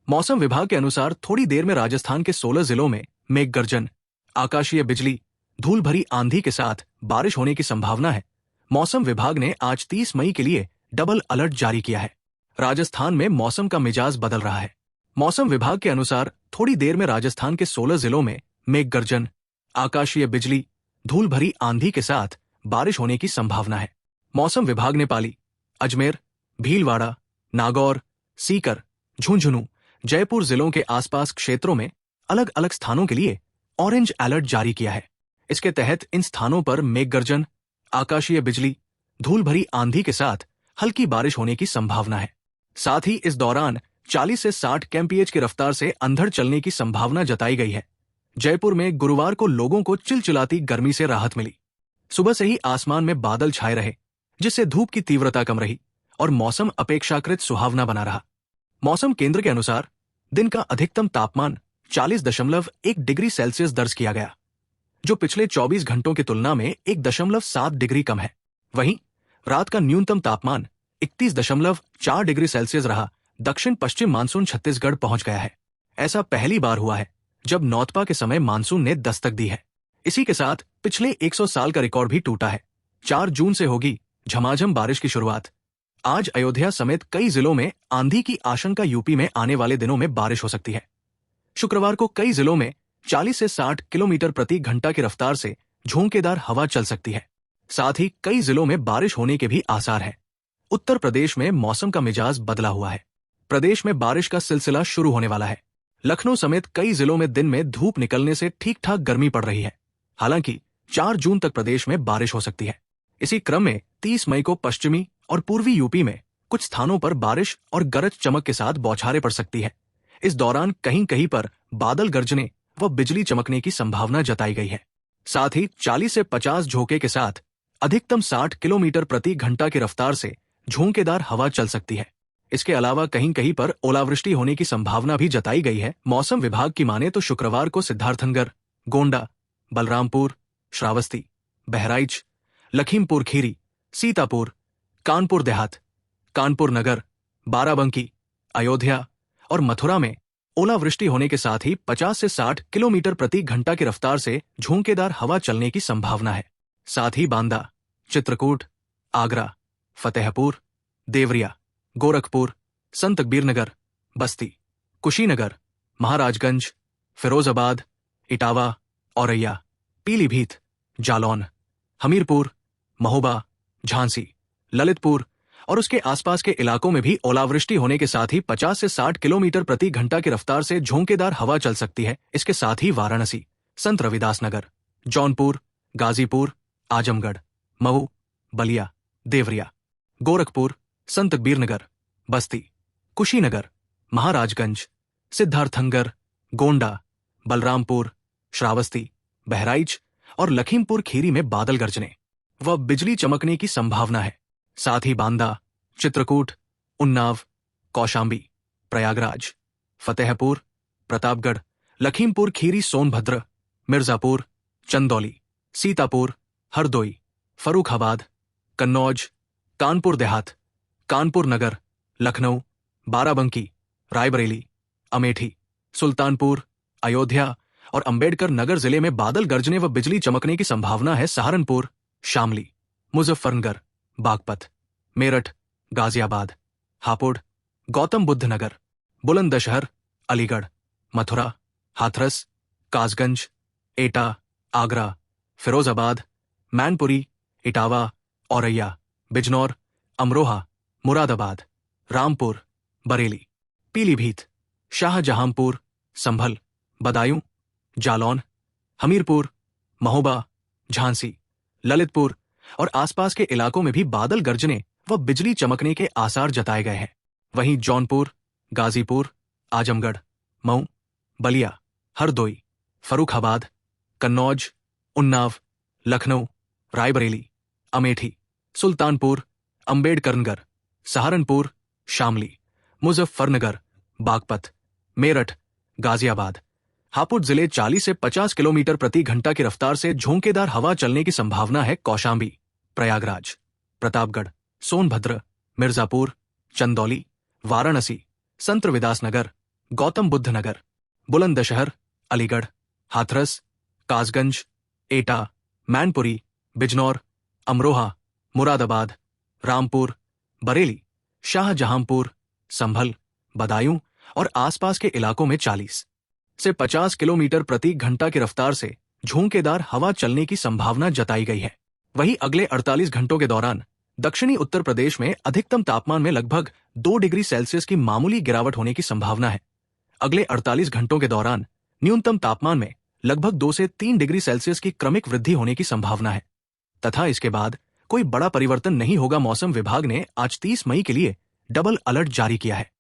मौसम विभाग के अनुसार थोड़ी देर में राजस्थान के 16 जिलों में मेघ गर्जन, आकाशीय बिजली, धूल भरी आंधी के साथ बारिश होने की संभावना है। मौसम विभाग ने आज 30 मई के लिए डबल अलर्ट जारी किया है। राजस्थान में मौसम का मिजाज बदल रहा है। मौसम विभाग के अनुसार थोड़ी देर में राजस्थान के 16 जिलों में मेघ गर्जन, आकाशीय बिजली, धूल भरी आंधी के साथ बारिश होने की संभावना है। मौसम विभाग ने पाली, अजमेर, भीलवाड़ा, नागौर, सीकर, झुंझुनू, जयपुर जिलों के आसपास क्षेत्रों में अलग अलग स्थानों के लिए ऑरेंज अलर्ट जारी किया है। इसके तहत इन स्थानों पर मेघ गर्जन, आकाशीय बिजली, धूल भरी आंधी के साथ हल्की बारिश होने की संभावना है। साथ ही इस दौरान 40 से 60 kmph की रफ्तार से अंधड़ चलने की संभावना जताई गई है। जयपुर में गुरुवार को लोगों को चिलचिलाती गर्मी से राहत मिली। सुबह से ही आसमान में बादल छाए रहे, जिससे धूप की तीव्रता कम रही और मौसम अपेक्षाकृत सुहावना बना रहा। मौसम केंद्र के अनुसार दिन का अधिकतम तापमान 40.1 डिग्री सेल्सियस दर्ज किया गया, जो पिछले 24 घंटों की तुलना में 1.7 डिग्री कम है। वहीं रात का न्यूनतम तापमान 31.4 डिग्री सेल्सियस रहा। दक्षिण पश्चिम मानसून छत्तीसगढ़ पहुंच गया है। ऐसा पहली बार हुआ है जब नौतपा के समय मानसून ने दस्तक दी है। इसी के साथ पिछले 100 साल का रिकॉर्ड भी टूटा है। 4 जून से होगी झमाझम बारिश की शुरुआत। आज अयोध्या समेत कई जिलों में आंधी की आशंका। यूपी में आने वाले दिनों में बारिश हो सकती है। शुक्रवार को कई जिलों में 40 से 60 किलोमीटर प्रति घंटा की रफ्तार से झोंकेदार हवा चल सकती है। साथ ही कई जिलों में बारिश होने के भी आसार हैं। उत्तर प्रदेश में मौसम का मिजाज बदला हुआ है। प्रदेश में बारिश का सिलसिला शुरू होने वाला है। लखनऊ समेत कई जिलों में दिन में धूप निकलने से ठीक ठाक गर्मी पड़ रही है। हालांकि 4 जून तक प्रदेश में बारिश हो सकती है। इसी क्रम में 30 मई को पश्चिमी और पूर्वी यूपी में कुछ स्थानों पर बारिश और गरज चमक के साथ बौछारें पड़ सकती है। इस दौरान कहीं कहीं पर बादल गरजने व बिजली चमकने की संभावना जताई गई है। साथ ही 40 से 50 झोंके के साथ अधिकतम 60 किलोमीटर प्रति घंटा की रफ्तार से झोंकेदार हवा चल सकती है। इसके अलावा कहीं कहीं पर ओलावृष्टि होने की संभावना भी जताई गई है। मौसम विभाग की माने तो शुक्रवार को सिद्धार्थनगर, गोंडा, बलरामपुर, श्रावस्ती, बहराइच, लखीमपुर खीरी, सीतापुर, कानपुर देहात, कानपुर नगर, बाराबंकी, अयोध्या और मथुरा में ओलावृष्टि होने के साथ ही 50 से 60 किलोमीटर प्रति घंटा की रफ्तार से झोंकेदार हवा चलने की संभावना है। साथ ही बांदा, चित्रकूट, आगरा, फतेहपुर, देवरिया, गोरखपुर, संत कबीरनगर, बस्ती, कुशीनगर, महाराजगंज, फिरोजाबाद, इटावा, औरैया, पीलीभीत, जालौन, हमीरपुर, महोबा, झांसी, ललितपुर और उसके आसपास के इलाकों में भी ओलावृष्टि होने के साथ ही 50 से 60 किलोमीटर प्रति घंटा की रफ्तार से झोंकेदार हवा चल सकती है। इसके साथ ही वाराणसी, संत रविदास नगर, जौनपुर, गाजीपुर, आजमगढ़, मऊ, बलिया, देवरिया, गोरखपुर, संत कबीरनगर, बस्ती, कुशीनगर, महाराजगंज, सिद्धार्थनगर, गोंडा, बलरामपुर, श्रावस्ती, बहराइच और लखीमपुर खीरी में बादल गरजने व बिजली चमकने की संभावना है। साथ ही बांदा, चित्रकूट, उन्नाव, कौशाम्बी, प्रयागराज, फतेहपुर, प्रतापगढ़, लखीमपुर खीरी, सोनभद्र, मिर्जापुर, चंदौली, सीतापुर, हरदोई, फर्रुखाबाद, कन्नौज, कानपुर देहात, कानपुर नगर, लखनऊ, बाराबंकी, रायबरेली, अमेठी, सुल्तानपुर, अयोध्या और अंबेडकर नगर जिले में बादल गरजने व बिजली चमकने की संभावना है। सहारनपुर, शामली, मुजफ्फरनगर, बागपत, मेरठ, गाजियाबाद, हापुड़, गौतम बुद्ध नगर, बुलंदशहर, अलीगढ़, मथुरा, हाथरस, कासगंज, एटा, आगरा, फिरोजाबाद, मैनपुरी, इटावा, औरैया, बिजनौर, अमरोहा, मुरादाबाद, रामपुर, बरेली, पीलीभीत, शाहजहांपुर, संभल, बदायूं, जालौन, हमीरपुर, महोबा, झांसी, ललितपुर और आसपास के इलाकों में भी बादल गरजने व बिजली चमकने के आसार जताए गए हैं। वहीं जौनपुर, गाजीपुर, आजमगढ़, मऊ, बलिया, हरदोई, फर्रुखाबाद, कन्नौज, उन्नाव, लखनऊ, रायबरेली, अमेठी, सुल्तानपुर, अंबेडकरनगर, सहारनपुर, शामली, मुजफ्फरनगर, बागपत, मेरठ, गाजियाबाद, हापुड़ जिले 40 से 50 किलोमीटर प्रति घंटा की रफ्तार से झोंकेदार हवा चलने की संभावना है। कौशाम्बी, प्रयागराज, प्रतापगढ़, सोनभद्र, मिर्जापुर, चंदौली, वाराणसी, संत रविदास नगर, गौतम बुद्ध नगर, बुलंदशहर, अलीगढ़, हाथरस, कासगंज, एटा, मैनपुरी, बिजनौर, अमरोहा, मुरादाबाद, रामपुर, बरेली, शाहजहांपुर, संभल, बदायूं और आसपास के इलाकों में 40 से 50 किलोमीटर प्रति घंटा की रफ्तार से झोंकेदार हवा चलने की संभावना जताई गई है। वहीं अगले 48 घंटों के दौरान दक्षिणी उत्तर प्रदेश में अधिकतम तापमान में लगभग 2 डिग्री सेल्सियस की मामूली गिरावट होने की संभावना है। अगले 48 घंटों के दौरान न्यूनतम तापमान में लगभग 2 से 3 डिग्री सेल्सियस की क्रमिक वृद्धि होने की संभावना है तथा इसके बाद कोई बड़ा परिवर्तन नहीं होगा। मौसम विभाग ने आज 30 मई के लिए डबल अलर्ट जारी किया है।